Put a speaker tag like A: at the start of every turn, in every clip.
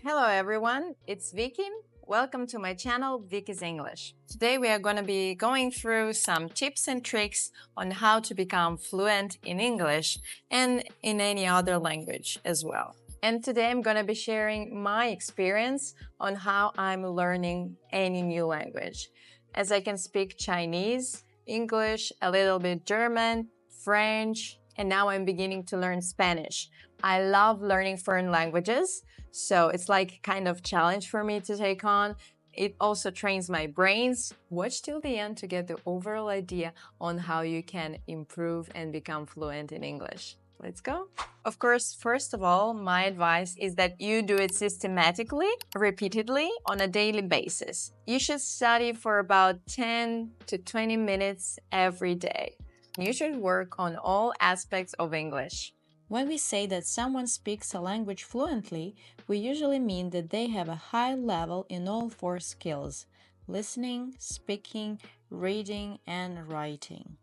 A: Hello everyone, it's Vicky. Welcome to my channel, Vicky's English. Today we are going to be going through some tips and tricks on how to become fluent in English and in any other language as well. And today I'm going to be sharing my experience on how I'm learning any new language. As I can speak Chinese, English, a little bit German, French, and now I'm beginning to learn Spanish. I love learning foreign languages, so it's like kind of challenge for me to take on. It also trains my brains. Watch till the end to get the overall idea on how you can improve and become fluent in English. Let's go. Of course, first of all, my advice is that you do it systematically, repeatedly, on a daily basis. You should study for about 10 to 20 minutes every day. You should work on all aspects of English.
B: When we say that someone speaks a language fluently, we usually mean that they have a high level in all four skills: listening, speaking, reading, and writing.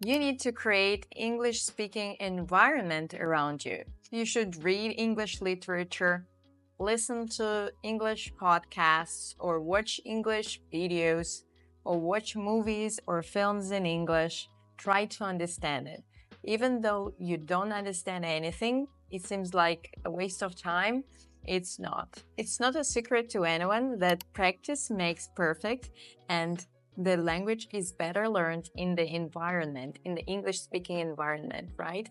A: You need to create English-speaking environment around you. You should read English literature, listen to English podcasts, or watch English videos, or watch movies or films in English. Try to understand it. Even though you don't understand anything, it seems like a waste of time. It's not. It's not a secret to anyone that practice makes perfect, and the language is better learned in the environment, in the English-speaking environment, right?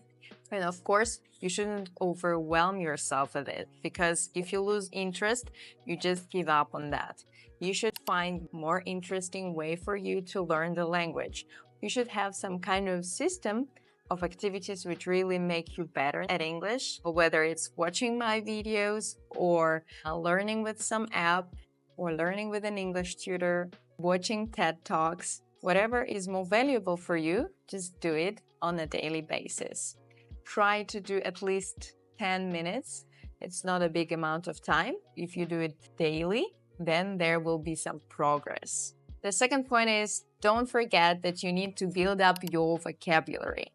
A: And of course, you shouldn't overwhelm yourself with it, because if you lose interest, you just give up on that. You should find more interesting way for you to learn the language. You should have some kind of system of activities which really make you better at English, whether it's watching my videos or learning with some app or learning with an English tutor, watching TED Talks. Whatever is more valuable for you, just do it on a daily basis. Try to do at least 10 minutes. It's not a big amount of time. If you do it daily, then there will be some progress. The second point is, don't forget that you need to build up your vocabulary.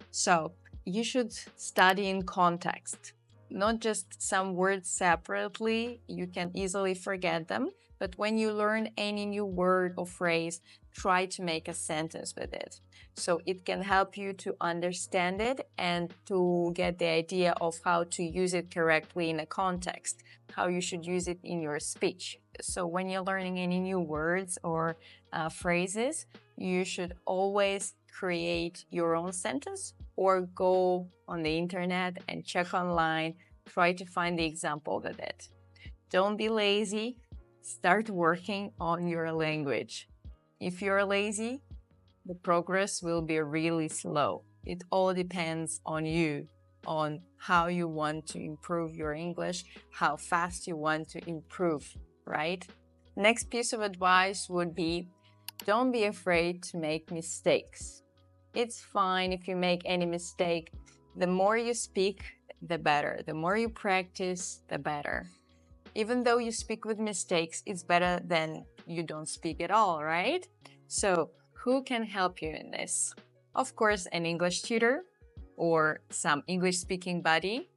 A: So you should study in context, not just some words separately. You can easily forget them, but when you learn any new word or phrase, try to make a sentence with it. So it can help you to understand it and to get the idea of how to use it correctly in a context, how you should use it in your speech. So when you're learning any new words or phrases, you should always create your own sentence or go on the internet and check online, try to find the example with it. Don't be lazy, start working on your language. If you're lazy, the progress will be really slow. It all depends on you, on how you want to improve your English, how fast you want to improve, right? Next piece of advice would be, don't be afraid to make mistakes. It's fine if you make any mistake. The more you speak, the better. The more you practice, the better. Even though you speak with mistakes, it's better than you don't speak at all, right? So who can help you in this? Of course, an English tutor or some English-speaking buddy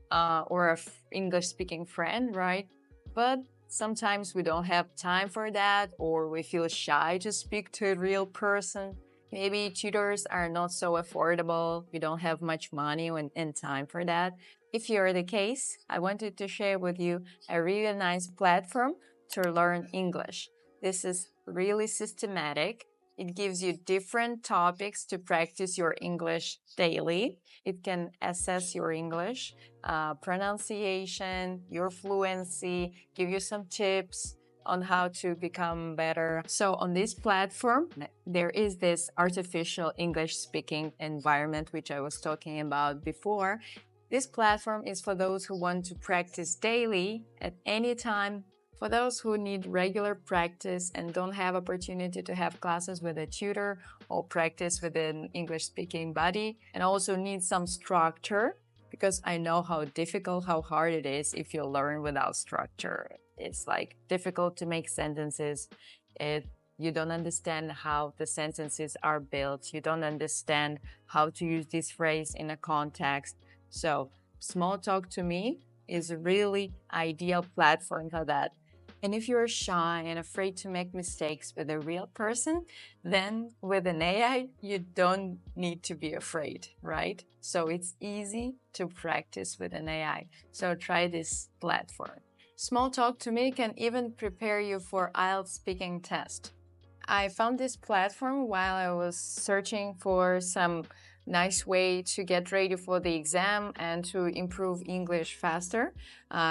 A: or an English-speaking friend, right? But sometimes we don't have time for that, or we feel shy to speak to a real person. Maybe tutors are not so affordable. We don't have much money and time for that. If you're the case, I wanted to share with you a really nice platform to learn English. This is really systematic. It gives you different topics to practice your English daily. It can assess your English, pronunciation, your fluency, give you some tips on how to become better. So on this platform, there is this artificial English speaking environment, which I was talking about before. This platform is for those who want to practice daily at any time, for those who need regular practice and don't have opportunity to have classes with a tutor or practice with an English speaking buddy, and also need some structure, because I know how difficult, how hard it is if you learn without structure. It's like difficult to make sentences. You don't understand how the sentences are built. You don't understand how to use this phrase in a context. So small talk to me is a really ideal platform for that. And if you're shy and afraid to make mistakes with a real person, then with an AI, you don't need to be afraid, right? So it's easy to practice with an AI. So try this platform. Small Talk to Me can even prepare you for IELTS speaking test. I found this platform while I was searching for some nice way to get ready for the exam and to improve English faster.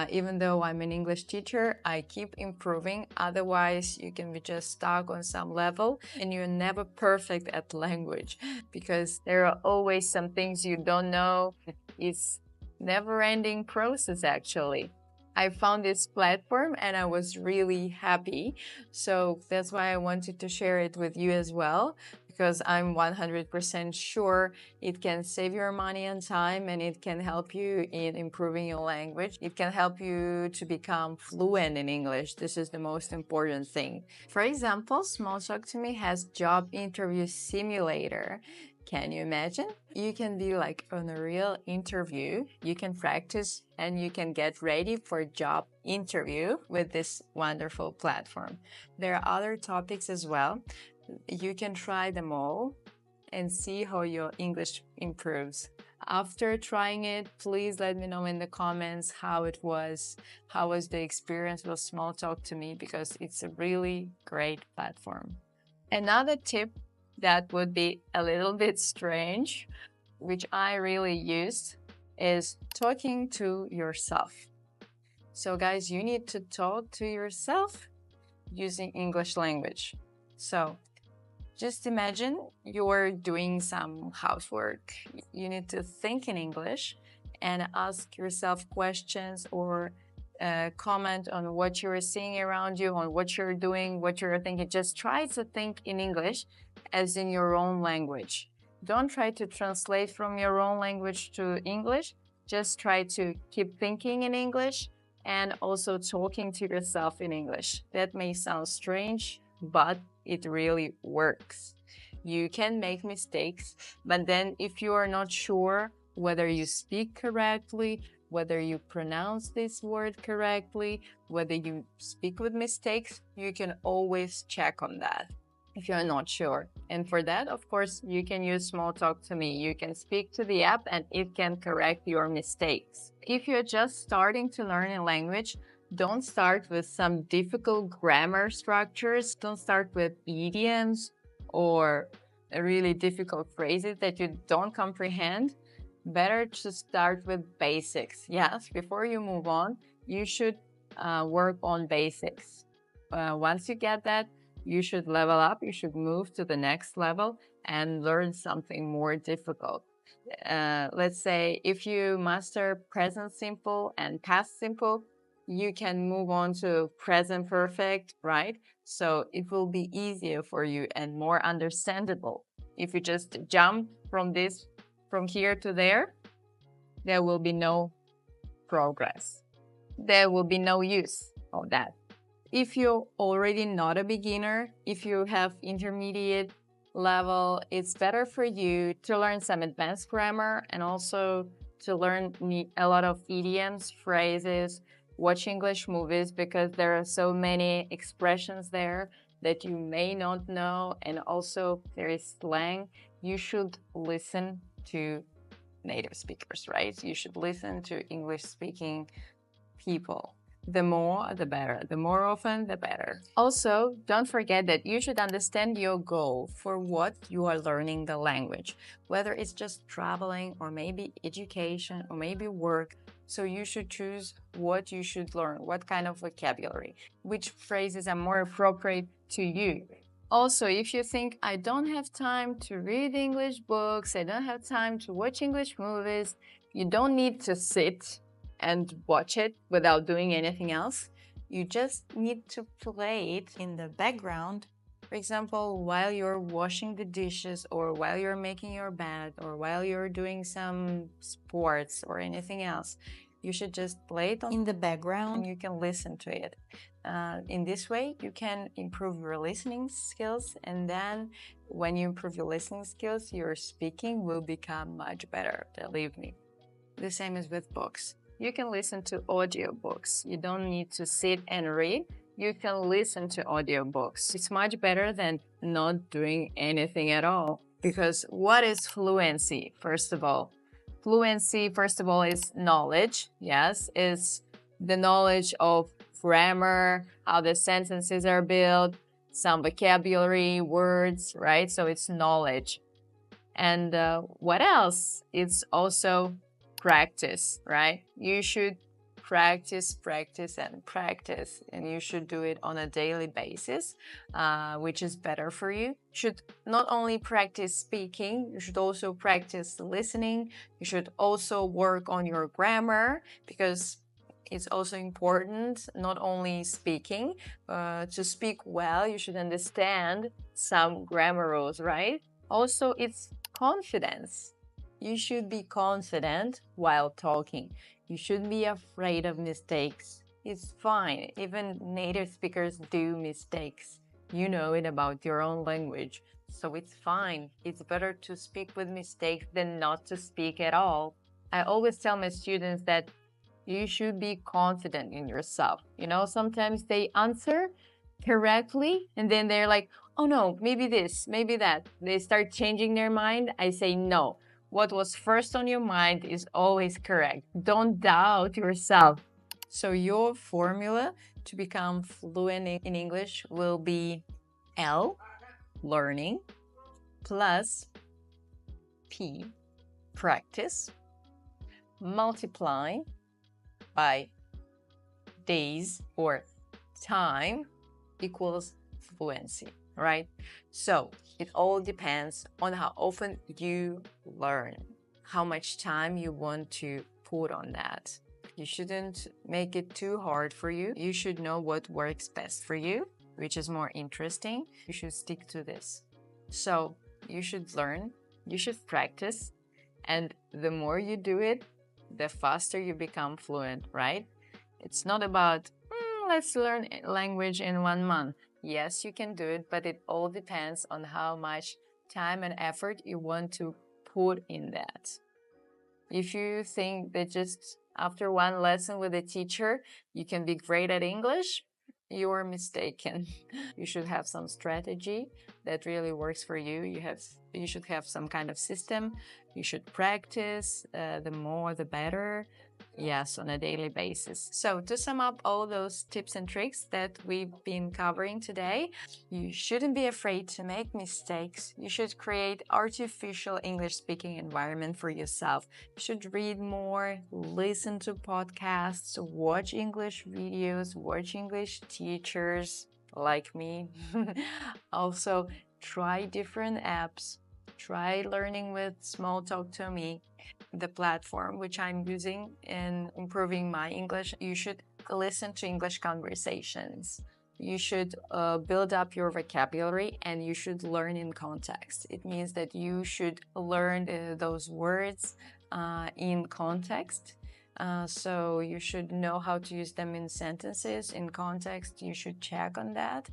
A: Even though I'm an English teacher, I keep improving. Otherwise, you can be just stuck on some level and you're never perfect at language because there are always some things you don't know. It's never-ending process actually. I found this platform and I was really happy. So that's why I wanted to share it with you as well, because I'm 100% sure it can save your money and time and it can help you in improving your language. It can help you to become fluent in English. This is the most important thing. For example, Small Talk to Me has job interview simulator. Can you imagine? You can be like on a real interview, you can practice and you can get ready for a job interview with this wonderful platform. There are other topics as well. You can try them all and see how your English improves. After trying it, please let me know in the comments how it was. How was the experience with Small Talk to Me, because it's a really great platform. Another tip that would be a little bit strange, which I really use, is talking to yourself. So guys, you need to talk to yourself using English language. So just imagine you're doing some housework. You need to think in English and ask yourself questions or comment on what you're seeing around you, on what you're doing, what you're thinking. Just try to think in English as in your own language. Don't try to translate from your own language to English. Just try to keep thinking in English and also talking to yourself in English. That may sound strange, but it really works. You can make mistakes, but then if you are not sure whether you speak correctly, whether you pronounce this word correctly, whether you speak with mistakes, you can always check on that if you're not sure. And for that, of course, you can use Small Talk to Me. You can speak to the app and it can correct your mistakes. If you're just starting to learn a language, don't start with some difficult grammar structures. Don't start with idioms or really difficult phrases that you don't comprehend. Better to start with basics. Yes, before you move on, you should work on basics. Once you get that, you should level up. You should move to the next level and learn something more difficult. Let's say if you master present simple and past simple, you can move on to present perfect, right? So it will be easier for you and more understandable. If you just jump from here to there will be no progress. There will be no use of that. If you're already not a beginner, if you have intermediate level, it's better for you to learn some advanced grammar and also to learn a lot of idioms, phrases, watch English movies, because there are so many expressions there that you may not know, and also there is slang. You should listen to native speakers, right? You should listen to English-speaking people. The more, the better. The more often, the better. Also, don't forget that you should understand your goal for what you are learning the language, whether it's just traveling or maybe education or maybe work. So you should choose what you should learn, what kind of vocabulary, which phrases are more appropriate to you. Also, if you think, I don't have time to read English books, I don't have time to watch English movies, you don't need to sit and watch it without doing anything else. You just need to play it in the background. For example, while you're washing the dishes or while you're making your bed or while you're doing some sports or anything else. You should just play it in the background and you can listen to it. In this way, you can improve your listening skills, and then when you improve your listening skills, your speaking will become much better, believe me. The same is with books. You can listen to audiobooks. You don't need to sit and read. You can listen to audiobooks. It's much better than not doing anything at all. Because what is fluency, first of all? Fluency, first of all, is knowledge. Yes, it's the knowledge of grammar, how the sentences are built, some vocabulary, words, right? So it's knowledge. And what else? It's also practice, right? You should practice, practice, and practice, and you should do it on a daily basis, which is better for you. You should not only practice speaking, you should also practice listening. You should also work on your grammar because it's also important, not only speaking. To speak well, you should understand some grammar rules, right? Also, it's confidence. You should be confident while talking. You shouldn't be afraid of mistakes. It's fine. Even native speakers do mistakes. You know it about your own language. So it's fine. It's better to speak with mistakes than not to speak at all. I always tell my students that you should be confident in yourself. You know, sometimes they answer correctly and then they're like, oh no, maybe this, maybe that. They start changing their mind. I say, no, what was first on your mind is always correct. Don't doubt yourself. So, your formula to become fluent in English will be L, learning, plus P, practice, multiply by days or time equals fluency, right? So it all depends on how often you learn, how much time you want to put on that. You shouldn't make it too hard for you. You should know what works best for you, which is more interesting. You should stick to this. So you should learn, you should practice, and the more you do it, the faster you become fluent, right? It's not about, let's learn language in 1 month. Yes, you can do it, but it all depends on how much time and effort you want to put in that. If you think that just after one lesson with a teacher, you can be great at English, you're mistaken. You should have some strategy that really works for you. You should have some kind of system. You should practice. The more, the better. Yes, on a daily basis. So to sum up all those tips and tricks that we've been covering today, you shouldn't be afraid to make mistakes. You should create artificial English speaking environment for yourself. You should read more, listen to podcasts, watch English videos, watch English teachers like me. Also, try different apps. Try learning with Small Talk to Me, the platform which I'm using in improving my English. You should listen to English conversations. You should build up your vocabulary and you should learn in context. It means that you should learn those words in context. So you should know how to use them in sentences, in context. You should check on that.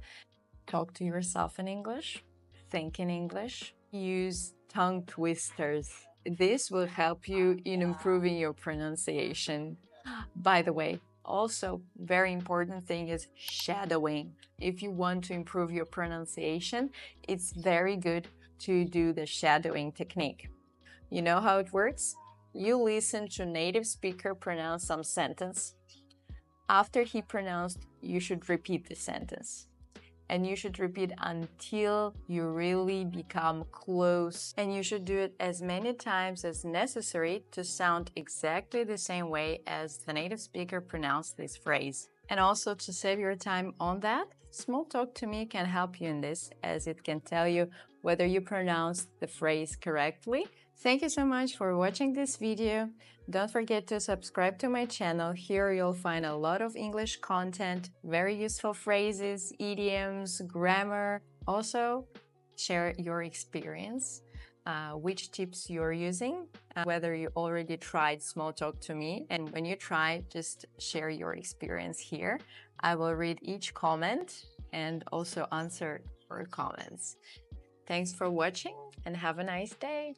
A: Talk to yourself in English. Think in English. Use tongue twisters. This will help you in improving your pronunciation. By the way, also very important thing is shadowing. If you want to improve your pronunciation, it's very good to do the shadowing technique. You know how it works? You listen to native speaker pronounce some sentence. After he pronounced, you should repeat the sentence. And you should repeat until you really become close. And you should do it as many times as necessary to sound exactly the same way as the native speaker pronounced this phrase. And also to save your time on that, Small Talk to Me can help you in this, as it can tell you whether you pronounced the phrase correctly. Thank you so much for watching this video. Don't forget to subscribe to my channel. Here you'll find a lot of English content, very useful phrases, idioms, grammar. Also, share your experience, which tips you're using, whether you already tried Small Talk to Me. And when you try, just share your experience here. I will read each comment and also answer your comments. Thanks for watching and have a nice day.